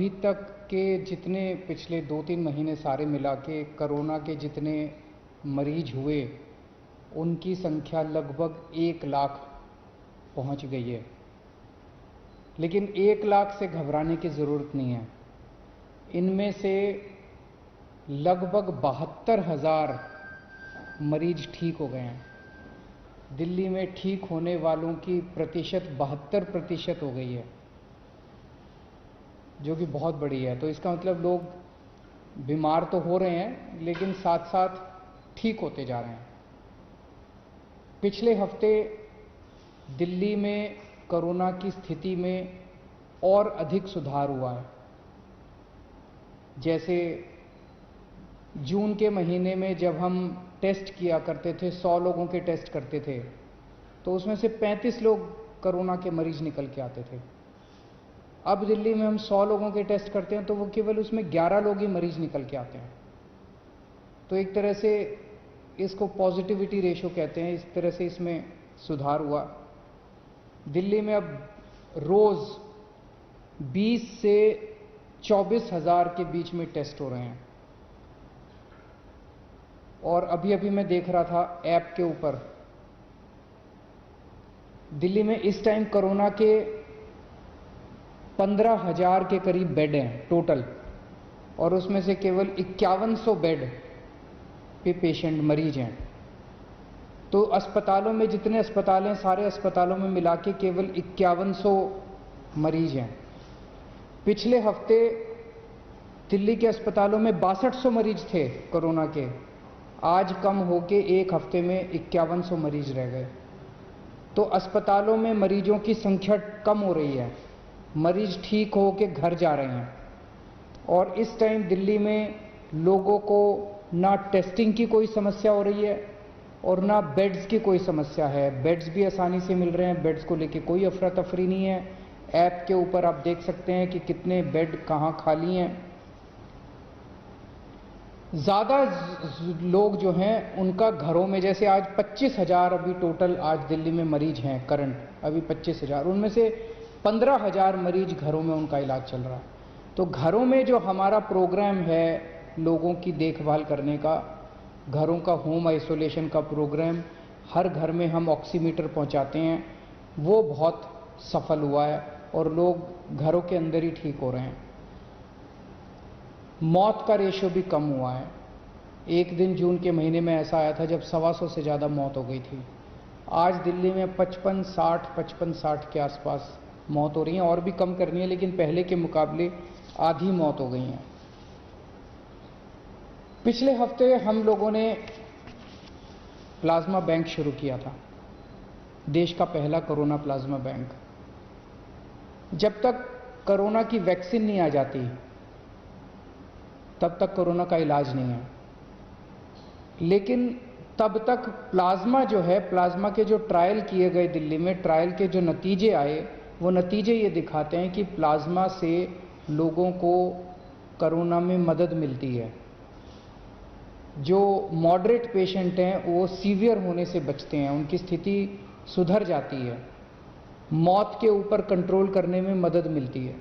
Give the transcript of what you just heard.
अभी तक के जितने पिछले 2-3 महीने सारे मिला के कोरोना के जितने मरीज हुए उनकी संख्या लगभग 1 लाख पहुंच गई है। लेकिन 1 लाख से घबराने की ज़रूरत नहीं है। इनमें से लगभग 72,000 मरीज ठीक हो गए हैं। दिल्ली में ठीक होने वालों की प्रतिशत 72% हो गई है, जो कि बहुत बड़ी है। तो इसका मतलब लोग बीमार तो हो रहे हैं लेकिन साथ साथ ठीक होते जा रहे हैं। पिछले हफ्ते दिल्ली में कोरोना की स्थिति में और अधिक सुधार हुआ है। जैसे जून के महीने में जब हम टेस्ट किया करते थे, 100 लोगों के टेस्ट करते थे, तो उसमें से 35 लोग कोरोना के मरीज निकल के आते थे। अब दिल्ली में हम 100 लोगों के टेस्ट करते हैं तो वो केवल उसमें 11 लोग ही मरीज निकल के आते हैं। तो एक तरह से इसको पॉजिटिविटी रेशो कहते हैं। इस तरह से इसमें सुधार हुआ। दिल्ली में अब रोज 20 से 24,000 के बीच में टेस्ट हो रहे हैं। और अभी अभी मैं देख रहा था ऐप के ऊपर, दिल्ली में इस टाइम कोरोना के 15,000 के करीब बेड हैं टोटल, और उसमें से केवल 5100 बेड पे पेशेंट मरीज हैं। तो अस्पतालों में जितने अस्पताल हैं, सारे अस्पतालों में मिला के केवल 5100 मरीज हैं। पिछले हफ्ते दिल्ली के अस्पतालों में 6200 मरीज थे कोरोना के, आज कम होके एक हफ्ते में 5100 मरीज रह गए। तो अस्पतालों में मरीजों की संख्या कम हो रही है, मरीज ठीक हो के घर जा रहे हैं। और इस टाइम दिल्ली में लोगों को ना टेस्टिंग की कोई समस्या हो रही है और ना बेड्स की कोई समस्या है। बेड्स भी आसानी से मिल रहे हैं, बेड्स को लेके कोई अफरा तफरी नहीं है। ऐप के ऊपर आप देख सकते हैं कि कितने बेड कहाँ खाली हैं। ज़्यादा लोग जो हैं उनका घरों में, जैसे आज 25,000 अभी टोटल आज दिल्ली में मरीज हैं करंट, अभी 25,000, उनमें से 15,000 मरीज घरों में उनका इलाज चल रहा है। तो घरों में जो हमारा प्रोग्राम है लोगों की देखभाल करने का, घरों का होम आइसोलेशन का प्रोग्राम, हर घर में हम ऑक्सीमीटर पहुंचाते हैं, वो बहुत सफल हुआ है और लोग घरों के अंदर ही ठीक हो रहे हैं। मौत का रेशियो भी कम हुआ है। एक दिन जून के महीने में ऐसा आया था जब 125 से ज़्यादा मौत हो गई थी। आज दिल्ली में 55-60 के आसपास मौत हो रही है, और भी कम करनी है, लेकिन पहले के मुकाबले आधी मौत हो गई हैं। पिछले हफ्ते हम लोगों ने प्लाज्मा बैंक शुरू किया था, देश का पहला कोरोना प्लाज्मा बैंक। जब तक कोरोना की वैक्सीन नहीं आ जाती तब तक कोरोना का इलाज नहीं है। लेकिन तब तक प्लाज्मा जो है, प्लाज्मा के जो ट्रायल किए गए दिल्ली में, ट्रायल के जो नतीजे आए, वो नतीजे ये दिखाते हैं कि प्लाज्मा से लोगों को कोरोना में मदद मिलती है। जो मॉडरेट पेशेंट हैं वो सीवियर होने से बचते हैं, उनकी स्थिति सुधर जाती है, मौत के ऊपर कंट्रोल करने में मदद मिलती है।